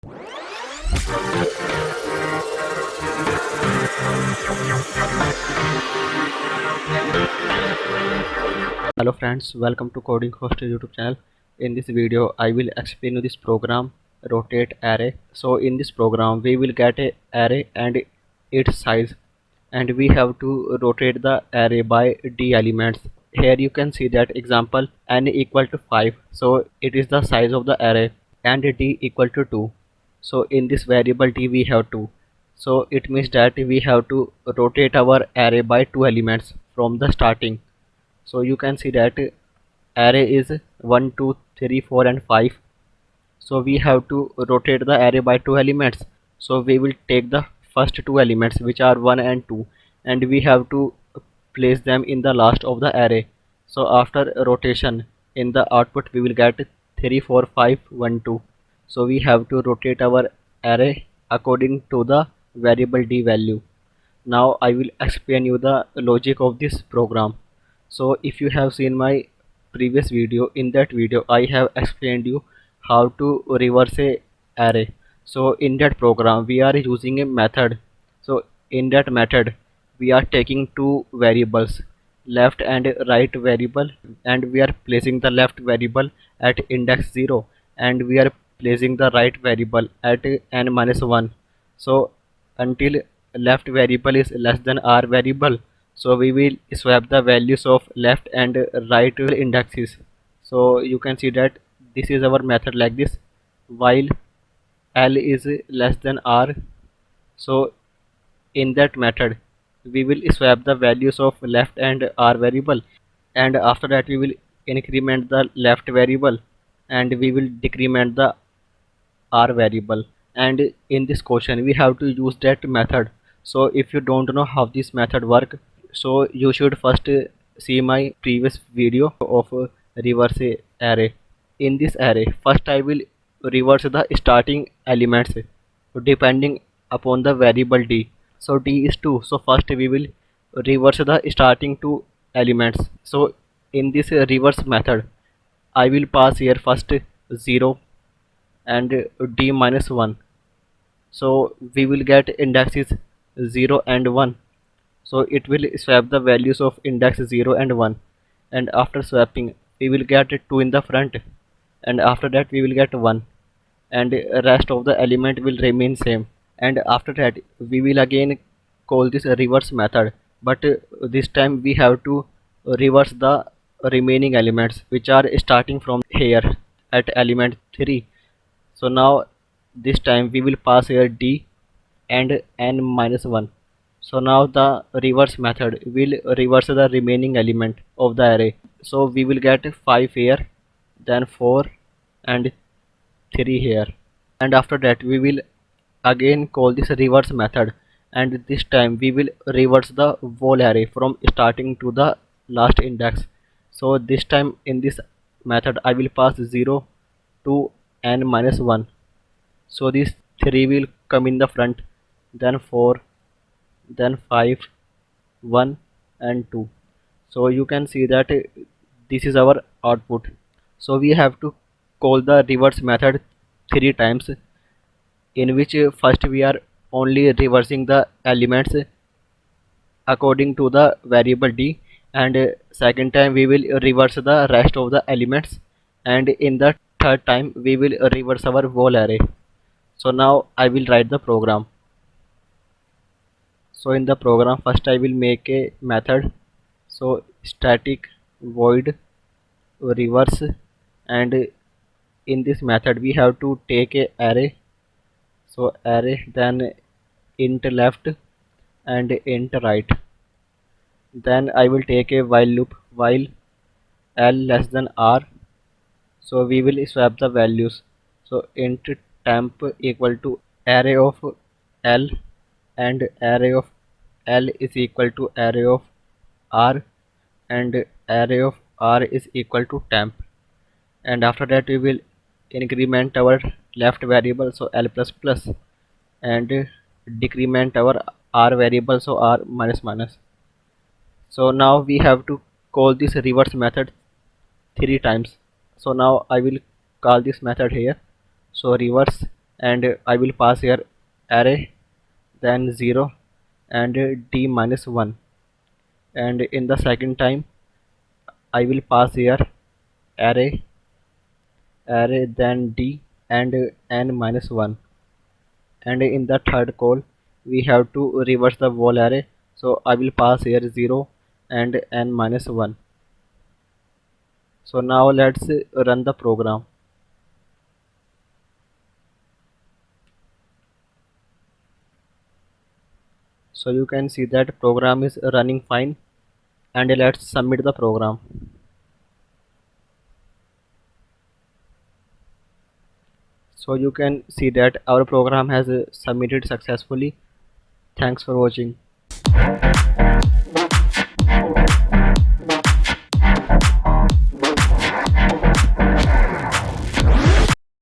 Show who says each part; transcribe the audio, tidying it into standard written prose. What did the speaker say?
Speaker 1: Hello friends, welcome to Coding Host YouTube channel. In this video I will explain you this program rotate array. So in this program we will get a array and its size, and we have to rotate the array by d elements. Here you can see that example n equal to 5, so it is the size of the array, and d equal to 2. So in this variable d we have 2, so it means that we have to rotate our array by 2 elements from the starting. So you can see that array is 1 2 3 4 and 5, so we have to rotate the array by 2 elements. So we will take the first 2 elements, which are 1 and 2, and we have to place them in the last of the array. So after rotation, in the output we will get 3 4 5 1 2. So we have to rotate our array according to the variable d value. Now I will explain you the logic of this program. So if you have seen my previous video, in that video I have explained you how to reverse a array. So in that program we are using a method. So in that method we are taking two variables, left and right variable, and we are placing the left variable at index 0, and we are placing the right variable at n minus 1. So until left variable is less than r variable, so we will swap the values of left and right indexes. So you can see that this is our method like this. While l is less than r, so in that method we will swap the values of left and r variable, and after that we will increment the left variable, and we will decrement the r variable. And in this question we have to use that method. So if you don't know how this method work, so you should first see my previous video of reverse array. In this array, first I will reverse the starting elements depending upon the variable d. So d is 2, so first we will reverse the starting two elements. So in this reverse method I will pass here first 0 and d minus 1. So we will get indexes 0 and 1. So it will swap the values of index 0 and 1, and after swapping we will get 2 in the front, and after that we will get 1, and rest of the element will remain same. And after that we will again call this a reverse method, but this time we have to reverse the remaining elements which are starting from here at element 3. So now this time we will pass here d and n minus 1. So now the reverse method will reverse the remaining element of the array. So we will get 5 here, then 4 and 3 here, and after that we will again call this reverse method, and this time we will reverse the whole array from starting to the last index. So this time in this method I will pass 0 to n minus 1. So these 3 will come in the front, then 4, then 5, 1 and 2. So you can see that this is our output. So we have to call the reverse method 3 times, in which first we are only reversing the elements according to the variable d, and second time we will reverse the rest of the elements, and in the third time we will reverse our whole array. So now I will write the program. So in the program first I will make a method. So static void reverse, and in this method we have to take a array. So array, then int left and int right. Then I will take a while loop while l less than r. So we will swap the values. So int temp equal to array of l, and array of l is equal to array of r, and array of r is equal to temp. And after that we will increment our left variable, so l plus plus, and decrement our r variable, so r minus minus. So now we have to call this reverse method 3 times. So now I will call this method here. So reverse, and I will pass here array, then 0 and d minus 1, and in the second time I will pass here array, then d and n minus 1, and in the third call we have to reverse the whole array, so I will pass here 0 and n minus 1. So now let's run the program. So you can see that program is running fine, and let's submit the program. So you can see that our program has submitted successfully. Thanks for watching.